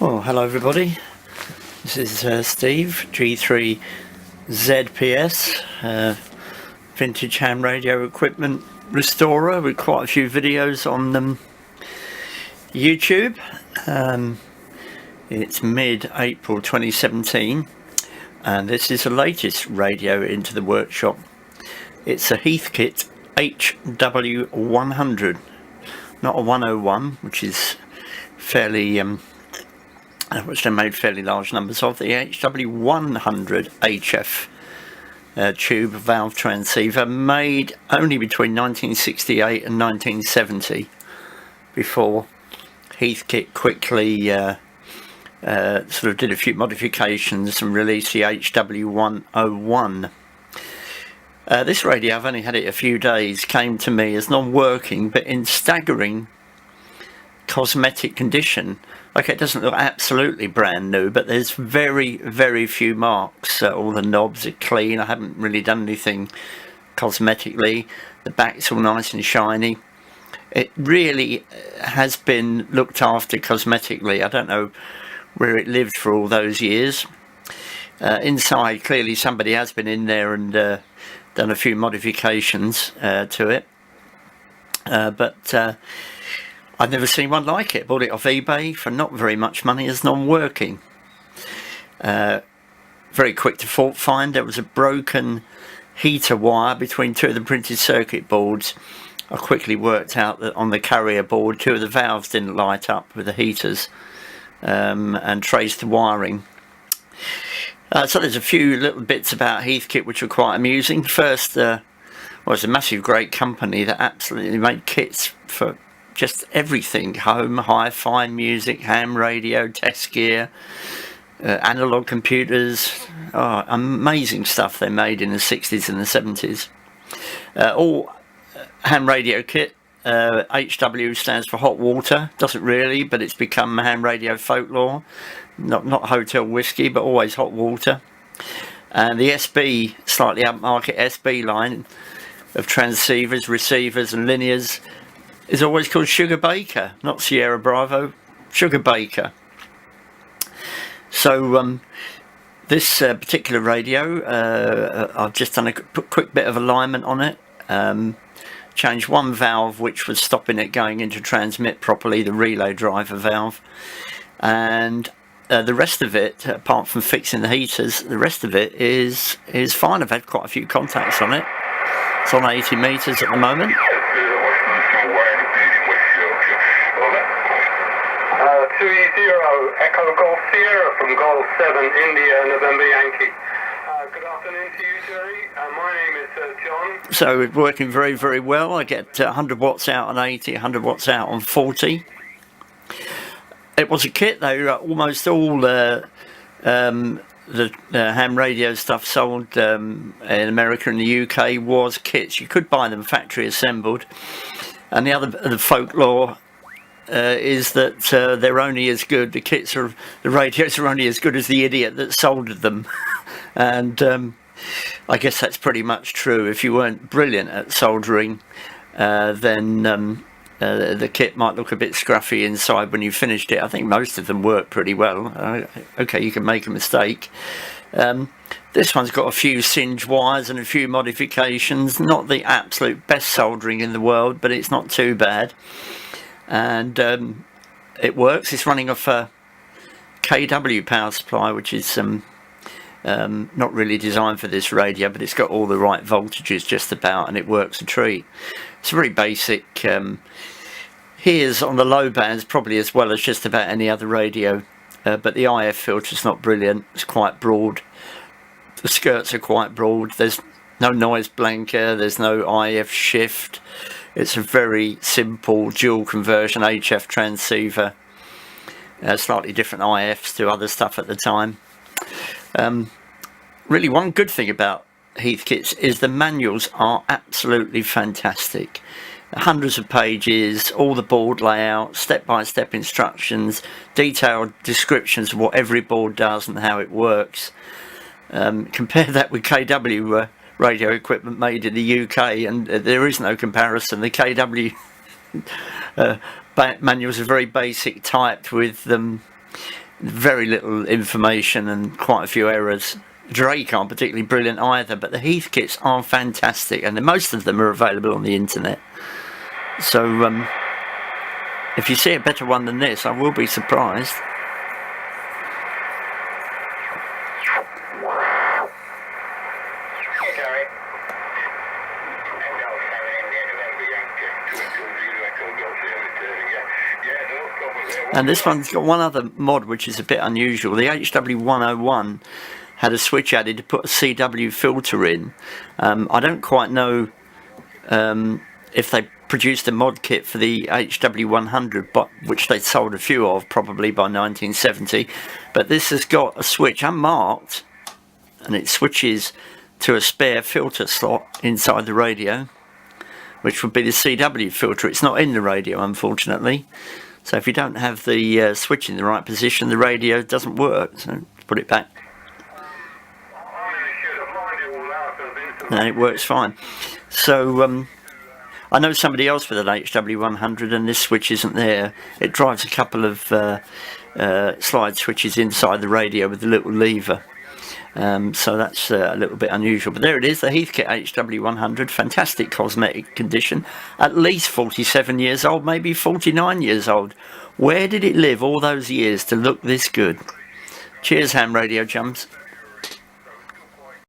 Well, hello everybody. This is Steve, G3ZPS, vintage ham radio equipment restorer with quite a few videos on YouTube. It's mid-April 2017 and this is the latest radio into the workshop. It's a Heathkit HW100, not a 101, which is fairly which they made fairly large numbers of. The HW100 HF tube valve transceiver, made only between 1968 and 1970, before Heathkit quickly sort of did a few modifications and released the HW101. This radio, I've only had it a few days, came to me as non-working but in staggering cosmetic condition. Okay, it doesn't look absolutely brand new, but there's very few marks. All the knobs are clean. I haven't really done anything cosmetically. The back's all nice and shiny. It really has been looked after cosmetically. I don't know where it lived for all those years. Inside, clearly somebody has been in there and done a few modifications to it. But I've never seen one like it. Bought it off eBay for not very much money as non-working. Very quick to fault find. There was a broken heater wire between two of the printed circuit boards. I quickly worked out that on the carrier board, two of the valves didn't light up with the heaters, and traced the wiring. So there's a few little bits about Heathkit which are quite amusing. First, it's a massive, great company that absolutely made kits for just everything: home, hi-fi, music, ham radio, test gear, analog computers. Amazing stuff they made in the 60s and the 70s. All ham radio kit. HW stands for hot water. Doesn't really, but it's become ham radio folklore. Not hotel whiskey, but always hot water. And the SB, slightly upmarket SB line of transceivers, receivers and linears is always called Sugar Baker, not Sierra Bravo, Sugar Baker. So this particular radio, I've just done a quick bit of alignment on it. Changed one valve which was stopping it going into transmit properly, the relay driver valve, and the rest of it, apart from fixing the heaters, the rest of it is fine. I've had quite a few contacts on it. It's on 80 meters at the moment. 30 Echo Golf Sierra from Golf 7 India November Yankee. Good afternoon to you, Jerry. My name is John. So it's working very well. I get 100 watts out on 80, 100 watts out on 40. It was a kit though. Almost all the ham radio stuff sold in America and the UK was kits. You could buy them factory assembled. And the folklore is that they're only as good, the radios are only as good as the idiot that soldered them. And I guess that's pretty much true. If you weren't brilliant at soldering, then the kit might look a bit scruffy inside when you finished it. I think most of them work pretty well. Okay, you can make a mistake. This one's got a few singe wires and a few modifications. Not the absolute best soldering in the world, but it's not too bad. And it works. It's running off a KW power supply, which is not really designed for this radio, but it's got all the right voltages just about, and it works a treat. It's very basic. Here's on the low bands probably as well as just about any other radio, but the IF filter's not brilliant. It's quite broad. The skirts are quite broad. There's no noise blanker. There's no IF shift. It's a very simple dual conversion HF transceiver. Slightly different IFs to other stuff at the time. Really, one good thing about Heathkits is the manuals are absolutely fantastic. Hundreds of pages, all the board layout, step-by-step instructions, detailed descriptions of what every board does and how it works. Compare that with KW radio equipment made in the UK, and there is no comparison. The KW manuals are very basic, typed with very little information and quite a few errors. Drake aren't particularly brilliant either, but the Heathkits are fantastic, and most of them are available on the internet. So if you see a better one than this, I will be surprised. And this one's got one other mod which is a bit unusual. The HW101 had a switch added to put a CW filter in. I don't quite know if they produced a mod kit for the HW100, but which they sold a few of probably by 1970. But this has got a switch unmarked, and it switches to a spare filter slot inside the radio, which would be the CW filter. It's not in the radio, unfortunately. So if you don't have the switch in the right position, the radio doesn't work. So put it back. And it works fine. So I know somebody else with an HW100, and this switch isn't there. It drives a couple of slide switches inside the radio with a little lever. So that's a little bit unusual. But there it is, the Heathkit HW100, fantastic cosmetic condition, at least 47 years old, maybe 49 years old. Where did it live all those years to look this good? Cheers, Ham Radio chums.